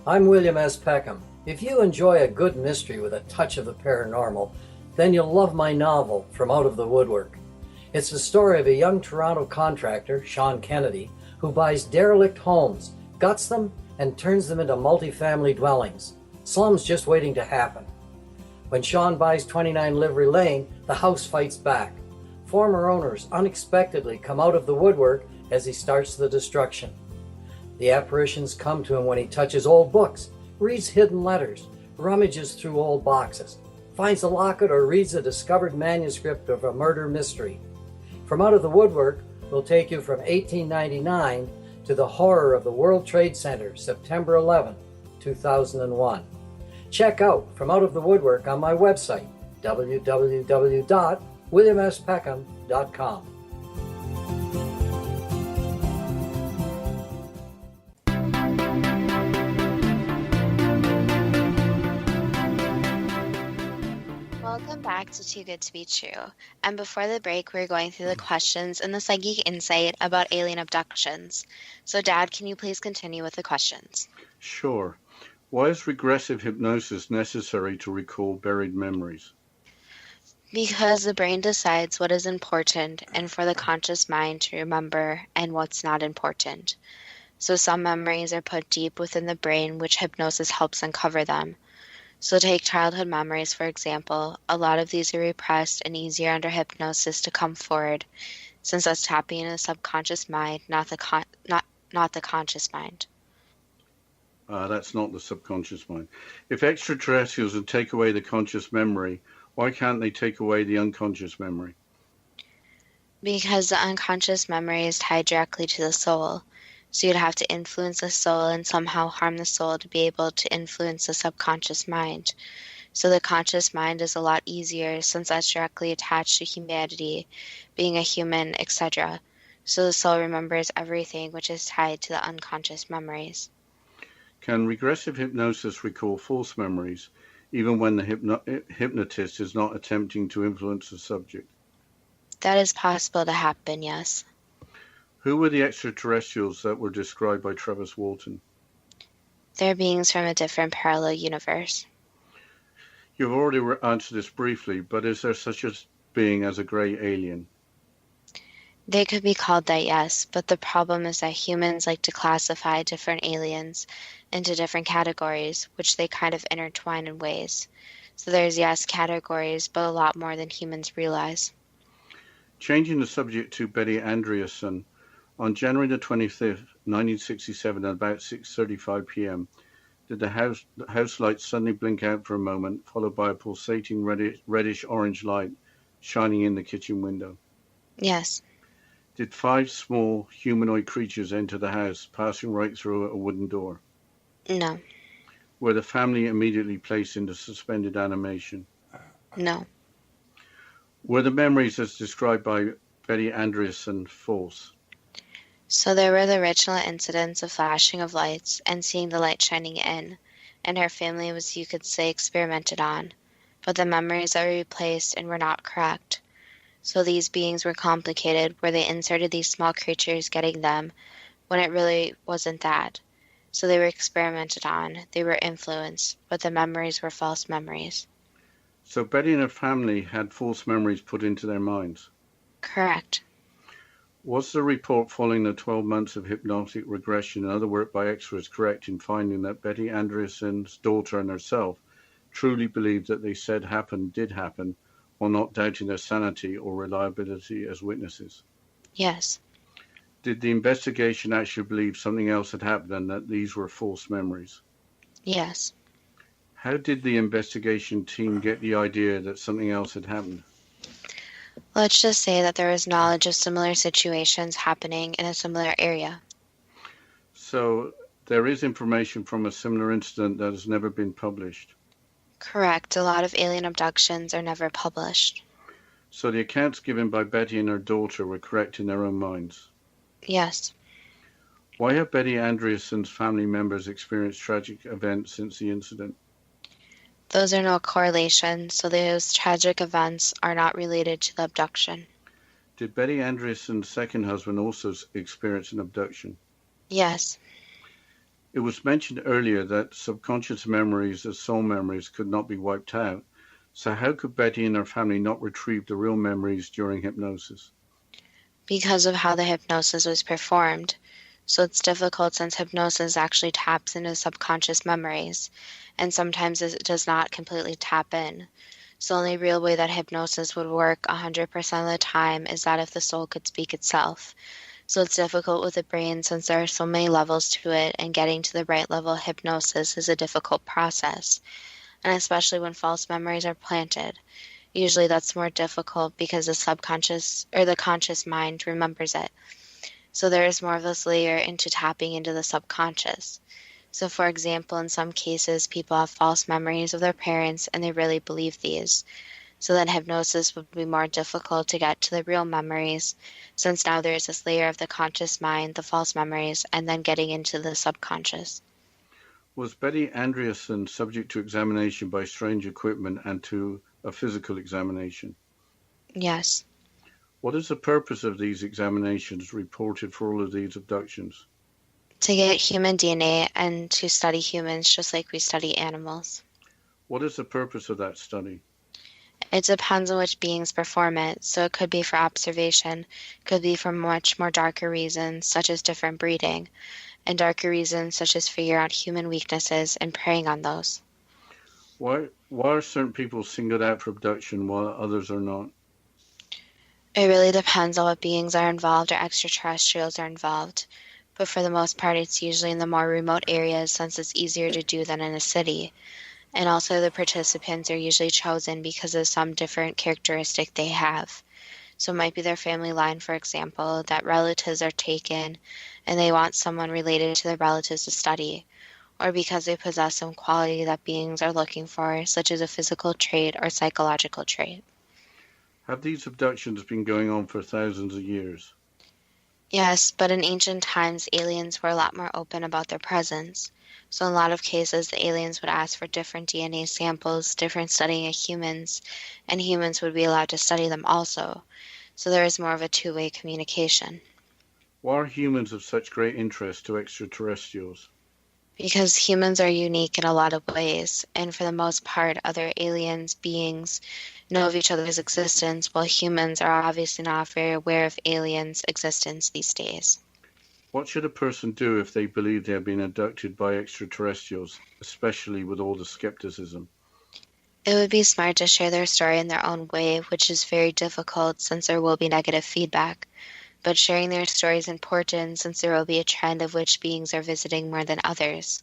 I'm William S. Peckham. If you enjoy a good mystery with a touch of the paranormal, then you'll love my novel, From Out of the Woodwork. It's the story of a young Toronto contractor, Sean Kennedy, who buys derelict homes, guts them, and turns them into multifamily dwellings. Slums just waiting to happen. When Sean buys 29 Livery Lane, the house fights back. Former owners unexpectedly come out of the woodwork as he starts the destruction. The apparitions come to him when he touches old books, reads hidden letters, rummages through old boxes. finds a locket or reads a discovered manuscript of a murder mystery. From Out of the Woodwork will take you from 1899 to the horror of the World Trade Center, September 11, 2001. Check out From Out of the Woodwork on my website, www.williamspeckham.com.
Welcome back to Too Good to Be True. And before the break, we were going through the questions in the Psychic Insight about alien abductions. So, Dad, can you please continue with the questions?
Sure. Why is regressive hypnosis necessary to recall buried memories?
Because the brain decides what is important and for the conscious mind to remember and what's not important. So some memories are put deep within the brain, which hypnosis helps uncover them. So take childhood memories, for example. A lot of these are repressed and easier under hypnosis to come forward, since that's tapping into the subconscious mind, not the conscious mind.
That's not the subconscious mind. If extraterrestrials would take away the conscious memory, why can't they take away the unconscious memory?
Because the unconscious memory is tied directly to the soul. So you'd have to influence the soul and somehow harm the soul to be able to influence the subconscious mind. So the conscious mind is a lot easier since that's directly attached to humanity, being a human, etc. So the soul remembers everything which is tied to the unconscious memories.
Can regressive hypnosis recall false memories, even when the hypnotist is not attempting to influence the subject?
That is possible to happen, yes.
Who were the extraterrestrials that were described by Travis Walton?
They're beings from a different parallel universe.
You've already answered this briefly, but is there such a being as a grey alien?
They could be called that, yes, but the problem is that humans like to classify different aliens into different categories, which they kind of intertwine in ways. So there's, yes, categories, but a lot more than humans realize.
Changing the subject to Betty Andreasson, on January the 25th, 1967, at about 6:35 p.m., did the house lights suddenly blink out for a moment, followed by a pulsating reddish-orange light shining in the kitchen window?
Yes.
Did 5 small humanoid creatures enter the house, passing right through a wooden door?
No.
Were the family immediately placed into suspended animation?
No.
Were the memories as described by Betty Andreasson false?
So there were the original incidents of flashing of lights and seeing the light shining in, and her family was, you could say, experimented on, but the memories are replaced and were not correct. So these beings were complicated, where they inserted these small creatures getting them, when it really wasn't that. So they were experimented on, they were influenced, but the memories were false memories.
So Betty and her family had false memories put into their minds?
Correct.
Was the report following the 12 months of hypnotic regression and other work by experts correct in finding that Betty Andreasson's daughter and herself truly believed that they said happened did happen, while not doubting their sanity or reliability as witnesses?
Yes.
Did the investigation actually believe something else had happened and that these were false memories?
Yes.
How did the investigation team get the idea that something else had happened?
Let's just say that there was knowledge of similar situations happening in a similar area.
So there is information from a similar incident that has never been published?
Correct. A lot of alien abductions are never published.
So the accounts given by Betty and her daughter were correct in their own minds?
Yes.
Why have Betty Andreasson's family members experienced tragic events since the incident?
Those are no correlation, so those tragic events are not related to the abduction.
Did Betty Andreasson's second husband also experience an abduction?
Yes.
It was mentioned earlier that subconscious memories as soul memories could not be wiped out. So how could Betty and her family not retrieve the real memories during hypnosis?
Because of how the hypnosis was performed. So it's difficult since hypnosis actually taps into subconscious memories, and sometimes it does not completely tap in. So the only real way that hypnosis would work 100% of the time is that if the soul could speak itself. So it's difficult with the brain since there are so many levels to it, and getting to the right level of hypnosis is a difficult process. and especially when false memories are planted. Usually that's more difficult because the subconscious or the conscious mind remembers it. So there is more of this layer into tapping into the subconscious. So for example, in some cases, people have false memories of their parents and they really believe these. So then hypnosis would be more difficult to get to the real memories, since now there is this layer of the conscious mind, the false memories, and then getting into the subconscious.
Was Betty Andreasson subject to examination by strange equipment and to a physical examination?
Yes.
What is the purpose of these examinations reported for all of these abductions?
To get human DNA and to study humans just like we study animals.
What is the purpose of that study?
It depends on which beings perform it, so it could be for observation, could be for much more darker reasons, such as different breeding, and darker reasons such as figure out human weaknesses and preying on those.
Why are certain people singled out for abduction while others are not?
It really depends on what beings are involved or extraterrestrials are involved, but for the most part it's usually in the more remote areas since it's easier to do than in a city. And also the participants are usually chosen because of some different characteristic they have. So it might be their family line, for example, that relatives are taken and they want someone related to their relatives to study, or because they possess some quality that beings are looking for, such as a physical trait or psychological trait.
Have these abductions been going on for thousands of years?
Yes, but in ancient times, aliens were a lot more open about their presence. So in a lot of cases, the aliens would ask for different DNA samples, different studying of humans, and humans would be allowed to study them also. So there is more of a two-way communication.
Why are humans of such great interest to extraterrestrials?
Because humans are unique in a lot of ways, and for the most part, other aliens, beings, know of each other's existence, while humans are obviously not very aware of aliens' existence these days.
What should a person do if they believe they have been abducted by extraterrestrials, especially with all the skepticism?
It would be smart to share their story in their own way, which is very difficult since there will be negative feedback. But sharing their story is important since there will be a trend of which beings are visiting more than others.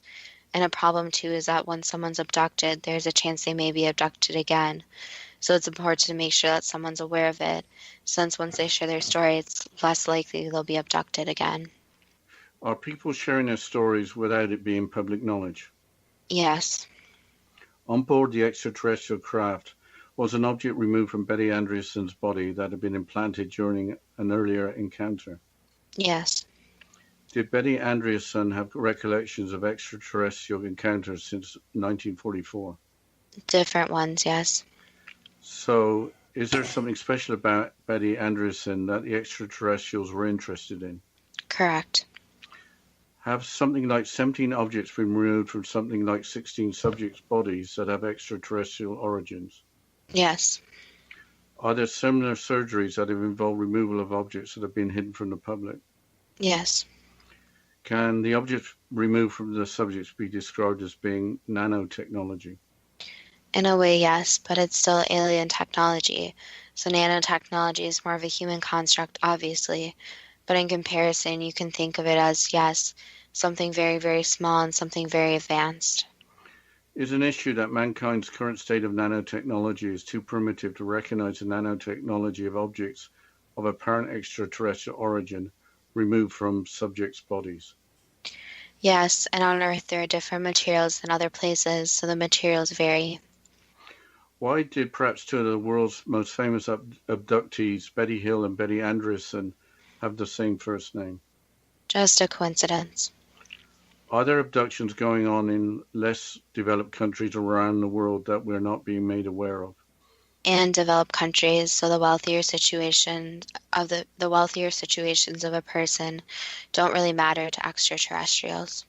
And a problem too is that once someone's abducted, there's a chance they may be abducted again. So it's important to make sure that someone's aware of it, since once they share their story, it's less likely they'll be abducted again.
Are people sharing their stories without it being public knowledge?
Yes.
On board the extraterrestrial craft was an object removed from Betty Andreasson's body that had been implanted during an earlier encounter.
Yes.
Did Betty Andreasson have recollections of extraterrestrial encounters since 1944?
Different ones, yes.
So, is there something special about Betty Andreasson that the extraterrestrials were interested in?
Correct.
Have something like 17 objects been removed from something like 16 subjects' bodies that have extraterrestrial origins?
Yes.
Are there similar surgeries that have involved removal of objects that have been hidden from the public?
Yes.
Can the objects removed from the subjects be described as being nanotechnology?
In a way, yes, but it's still alien technology. So nanotechnology is more of a human construct, obviously. But in comparison, you can think of it as, yes, something very, very small and something very advanced.
Is an issue that mankind's current state of nanotechnology is too primitive to recognize the nanotechnology of objects of apparent extraterrestrial origin removed from subjects' bodies?
Yes, and on Earth there are different materials than other places, so the materials vary.
Why did perhaps two of the world's most famous abductees, Betty Hill and Betty Andreasson, have the same first name?
Just a coincidence.
Are there abductions going on in less developed countries around the world that we're not being made aware of?
And developed countries, so the wealthier situations of the wealthier situations of a person don't really matter to extraterrestrials.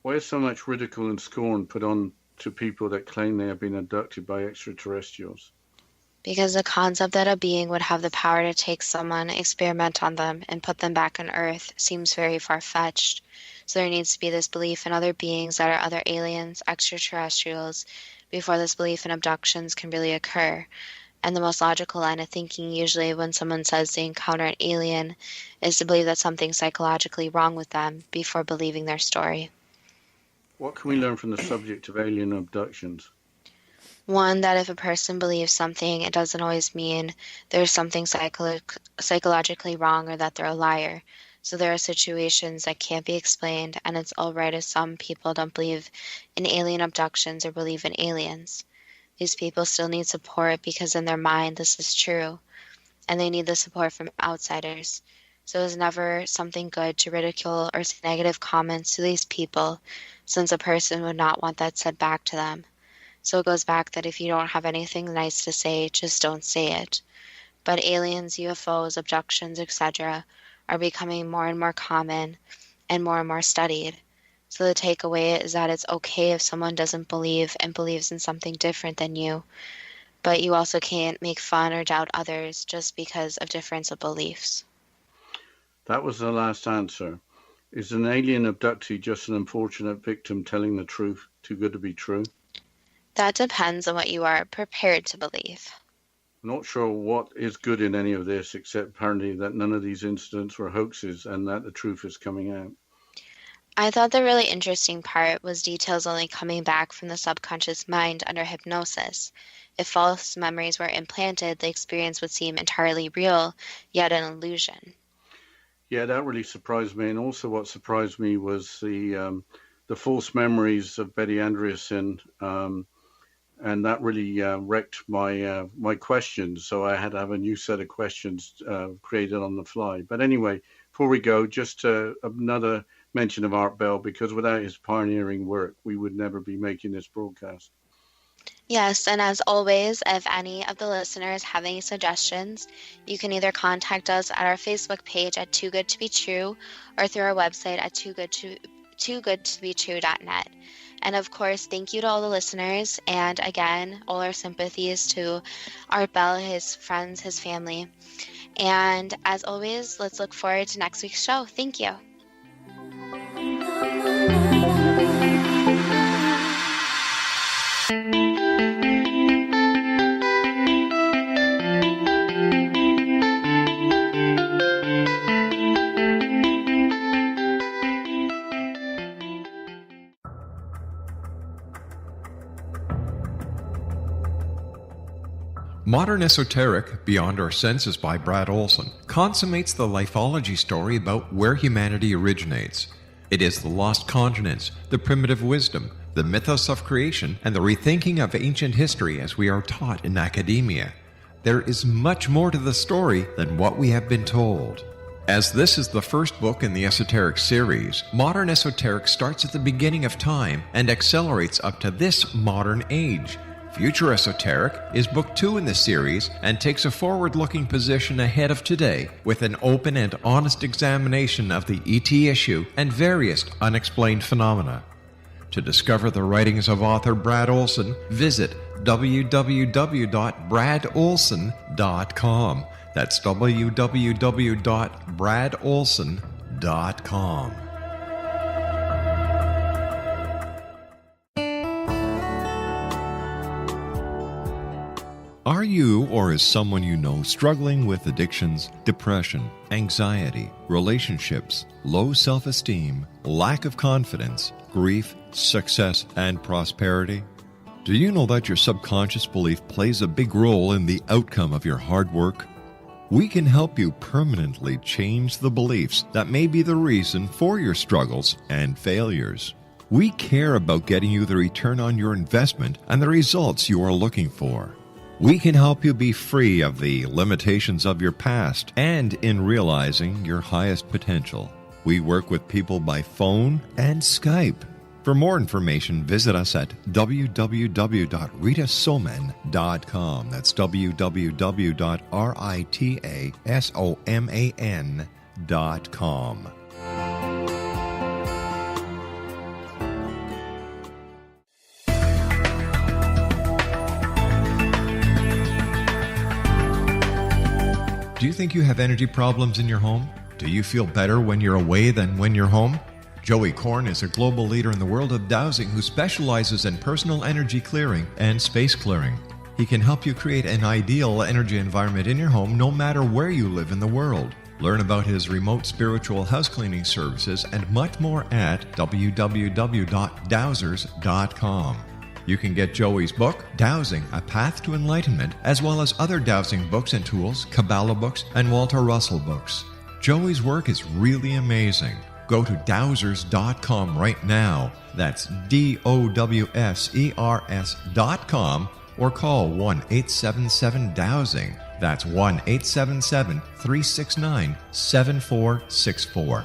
Why is so much ridicule and scorn put on to people that claim they have been abducted by extraterrestrials?
Because the concept that a being would have the power to take someone, experiment on them, and put them back on Earth seems very far-fetched. So there needs to be this belief in other beings that are other aliens, extraterrestrials, before this belief in abductions can really occur. And the most logical line of thinking usually when someone says they encounter an alien is to believe that something's psychologically wrong with them before believing their story.
What can we learn from the subject of alien abductions?
One, that if a person believes something, it doesn't always mean there's something psychologically wrong or that they're a liar. So there are situations that can't be explained, and it's all right if some people don't believe in alien abductions or believe in aliens. These people still need support because in their mind this is true, and they need the support from outsiders. So it's never something good to ridicule or say negative comments to these people, since a person would not want that said back to them. So it goes back that if you don't have anything nice to say, just don't say it. But aliens, UFOs, abductions, etc. are becoming more and more common and more studied. So the takeaway is that it's okay if someone doesn't believe and believes in something different than you, but you also can't make fun or doubt others just because of difference of beliefs.
That was the last answer. Is an alien abductee just an unfortunate victim telling the truth, too good to be true?
That depends on what you are prepared to believe.
I'm not sure what is good in any of this, except apparently that none of these incidents were hoaxes and that the truth is coming out.
I thought the really interesting part was details only coming back from the subconscious mind under hypnosis. If false memories were implanted, the experience would seem entirely real, yet an illusion.
Yeah, that really surprised me. And also what surprised me was the false memories of Betty Andreasson, and that really wrecked my questions. So I had to have a new set of questions created on the fly. But anyway, before we go, just another mention of Art Bell, because without his pioneering work, we would never be making this broadcast.
Yes, and as always, if any of the listeners have any suggestions, you can either contact us at our Facebook page at Too Good to Be True or through our website at toogoodtobetrue.net. And of course, thank you to all the listeners, and again, all our sympathies to Art Bell, his friends, his family. And as always, let's look forward to next week's show. Thank you.
Modern Esoteric, Beyond Our Senses by Brad Olson, consummates the lifeology story about where humanity originates. It is the lost continents, the primitive wisdom, the mythos of creation, and the rethinking of ancient history as we are taught in academia. There is much more to the story than what we have been told. As this is the first book in the Esoteric series, Modern Esoteric starts at the beginning of time and accelerates up to this modern age. Future Esoteric is book 2 in the series and takes a forward-looking position ahead of today with an open and honest examination of the ET issue and various unexplained phenomena. To discover the writings of author Brad Olson, visit www.bradolson.com. That's www.bradolson.com. Are you or is someone you know struggling with addictions, depression, anxiety, relationships, low self-esteem, lack of confidence, grief, success, and prosperity? Do you know that your subconscious belief plays a big role in the outcome of your hard work? We can help you permanently change the beliefs that may be the reason for your struggles and failures. We care about getting you the return on your investment and the results you are looking for. We can help you be free of the limitations of your past and in realizing your highest potential. We work with people by phone and Skype. For more information, visit us at www.ritasoman.com. That's www.ritasoman.com. Do you think you have energy problems in your home? Do you feel better when you're away than when you're home? Joey Korn is a global leader in the world of dowsing who specializes in personal energy clearing and space clearing. He can help you create an ideal energy environment in your home no matter where you live in the world. Learn about his remote spiritual house cleaning services and much more at www.dowsers.com. You can get Joey's book, Dowsing, A Path to Enlightenment, as well as other dowsing books and tools, Kabbalah books, and Walter Russell books. Joey's work is really amazing. Go to dowsers.com right now. That's DOWSERS.com, or call 1-877-DOWSING. That's 1-877-369-7464.